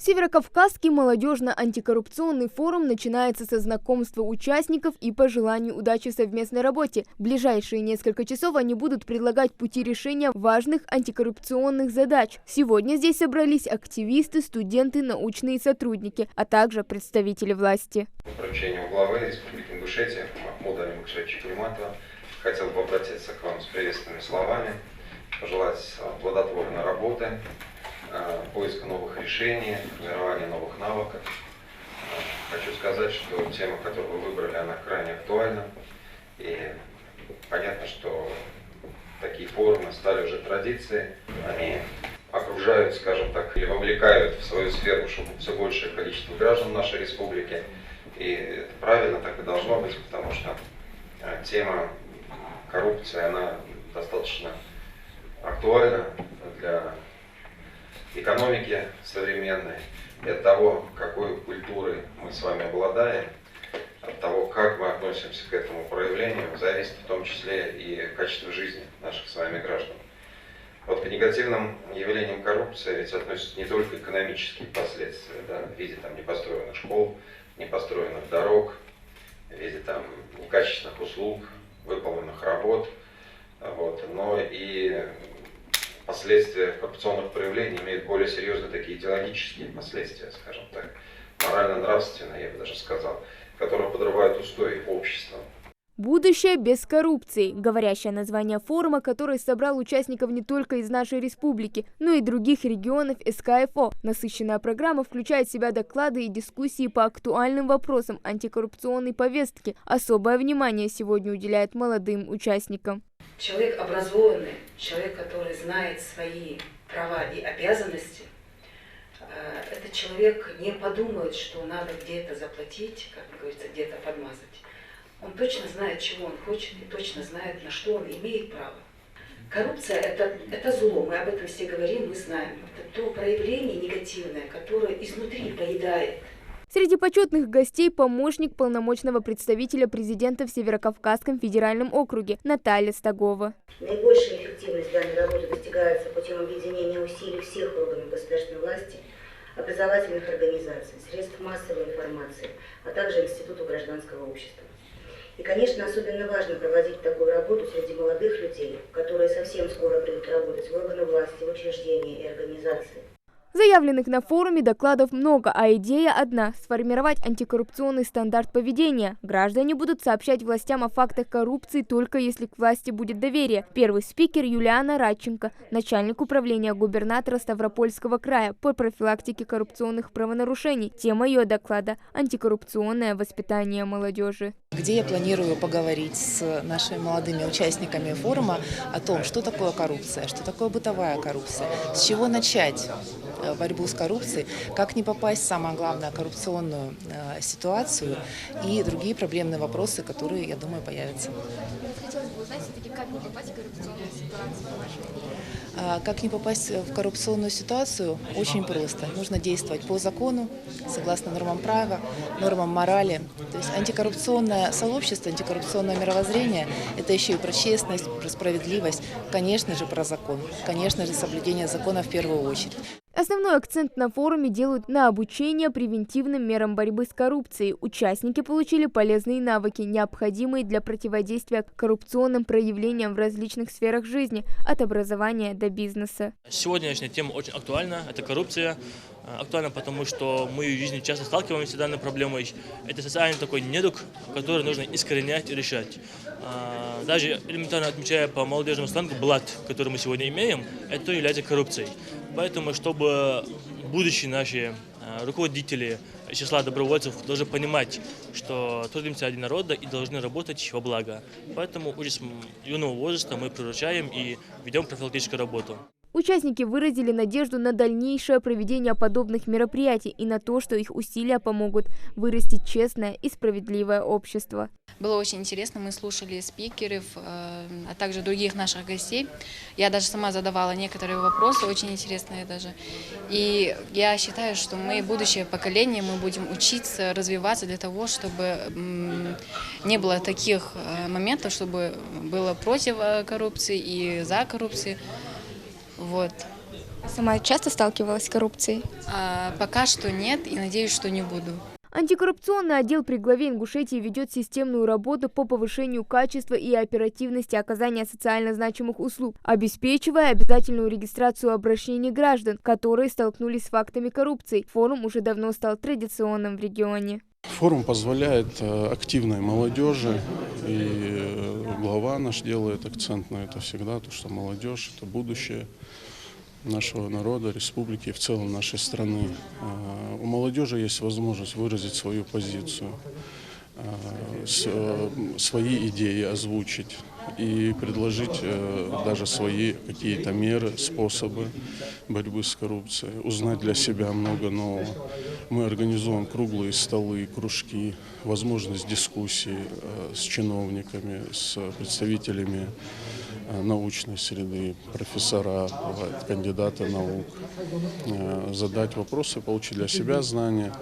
Северокавказский молодежно-антикоррупционный форум начинается со знакомства участников и пожеланий удачи в совместной работе. В ближайшие несколько часов они будут предлагать пути решения важных антикоррупционных задач. Сегодня здесь собрались активисты, студенты, научные сотрудники, а также представители власти. По поручению главы Республики Ингушетия Махмуда Алимукшевича Кулиматова хотел бы обратиться к вам с приветственными словами, пожелать плодотворной работы, поиска новых решений, формирования новых навыков. Хочу сказать, что тема, которую вы выбрали, она крайне актуальна. И понятно, что такие форумы стали уже традицией. Они окружают, скажем так, или вовлекают в свою сферу все большее количество граждан нашей республики. И это правильно, так и должно быть, потому что тема коррупции, она достаточно актуальна для экономики современной, и от того, какой культурой мы с вами обладаем, от того, как мы относимся к этому проявлению, зависит в том числе и качество жизни наших с вами граждан. Вот к негативным явлениям коррупции ведь относятся не только экономические последствия, да, в виде непостроенных школ, непостроенных дорог, в виде некачественных услуг, выполненных работ, но и последствия коррупционных проявлений имеют более серьезные такие идеологические последствия, скажем так, морально-нравственные, я бы даже сказал, которые подрывают устои общества. Будущее без коррупции – говорящее название форума, который собрал участников не только из нашей республики, но и других регионов СКФО. Насыщенная программа включает в себя доклады и дискуссии по актуальным вопросам антикоррупционной повестки. Особое внимание сегодня уделяет молодым участникам. Человек образованный, человек, который знает свои права и обязанности, этот человек не подумает, что надо где-то заплатить, как говорится, где-то подмазать. Он точно знает, чего он хочет, и точно знает, на что он имеет право. Коррупция – это зло, мы об этом все говорим, мы знаем. Это то проявление негативное, которое изнутри поедает. Среди почетных гостей помощник полномочного представителя президента в Северокавказском федеральном округе Наталья Стагова. Наибольшая эффективность данной работы достигается путем объединения усилий всех органов государственной власти, образовательных организаций, средств массовой информации, а также Института гражданского общества. И, конечно, особенно важно проводить такую работу среди молодых людей, которые совсем скоро придут работать в органы власти, в учреждения и организации. Заявленных на форуме докладов много, а идея одна – сформировать антикоррупционный стандарт поведения. Граждане будут сообщать властям о фактах коррупции только если к власти будет доверие. Первый спикер Юлиана Радченко, начальник управления губернатора Ставропольского края по профилактике коррупционных правонарушений. Тема ее доклада – антикоррупционное воспитание молодежи. Где я планирую поговорить с нашими молодыми участниками форума о том, что такое коррупция, что такое бытовая коррупция, с чего начать борьбу с коррупцией, как не попасть в самое главное коррупционную ситуацию и другие проблемные вопросы, которые, я думаю, появятся. Хотелось бы узнать все-таки, как не попасть в коррупционную ситуацию в нашей стране. Как не попасть в коррупционную ситуацию? Очень просто. Нужно действовать по закону, согласно нормам права, нормам морали. То есть антикоррупционное сообщество, антикоррупционное мировоззрение – это еще и про честность, про справедливость, конечно же, про закон, конечно же, соблюдение закона в первую очередь. Основной акцент на форуме делают на обучение превентивным мерам борьбы с коррупцией. Участники получили полезные навыки, необходимые для противодействия коррупционным проявлениям в различных сферах жизни, от образования до бизнеса. Сегодняшняя тема очень актуальна, это коррупция. Актуально потому, что мы в жизни часто сталкиваемся с данной проблемой. Это социальный такой недуг, который нужно искоренять и решать. Даже элементарно отмечая по молодежному сленгу блат, который мы сегодня имеем, это является коррупцией. Поэтому, чтобы будущие наши руководители числа добровольцев должны понимать, что трудимся ради народа и должны работать во благо. Поэтому уже с юного возраста мы приручаем и ведем профилактическую работу. Участники выразили надежду на дальнейшее проведение подобных мероприятий и на то, что их усилия помогут вырастить честное и справедливое общество. Было очень интересно, мы слушали спикеров, а также других наших гостей. Я даже сама задавала некоторые вопросы, очень интересные даже. И я считаю, что мы, будущее поколение, мы будем учиться, развиваться для того, чтобы не было таких моментов, чтобы было против коррупции и за коррупцией. Вот. Сама часто сталкивалась с коррупцией? Пока что нет и надеюсь, что не буду. Антикоррупционный отдел при главе Ингушетии ведет системную работу по повышению качества и оперативности оказания социально значимых услуг, обеспечивая обязательную регистрацию обращений граждан, которые столкнулись с фактами коррупции. Форум уже давно стал традиционным в регионе. Форум позволяет активной молодежи, и глава наш делает акцент на это всегда, то что молодежь – это будущее нашего народа, республики и в целом нашей страны. У молодежи есть возможность выразить свою позицию, свои идеи озвучить и предложить даже свои какие-то меры, способы борьбы с коррупцией, узнать для себя много нового. Мы организуем круглые столы, кружки, возможность дискуссий с чиновниками, с представителями научной среды, профессора, кандидаты наук, задать вопросы, получить для себя знания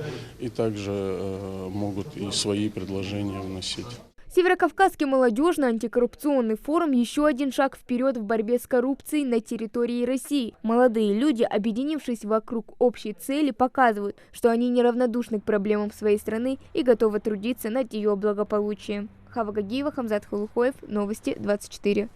и также могут и свои предложения вносить. Северокавказский молодежный антикоррупционный форум – еще один шаг вперед в борьбе с коррупцией на территории России. Молодые люди, объединившись вокруг общей цели, показывают, что они неравнодушны к проблемам своей страны и готовы трудиться над ее благополучием. Хава Гагиева, Хамзат Халухоев, Новости 24.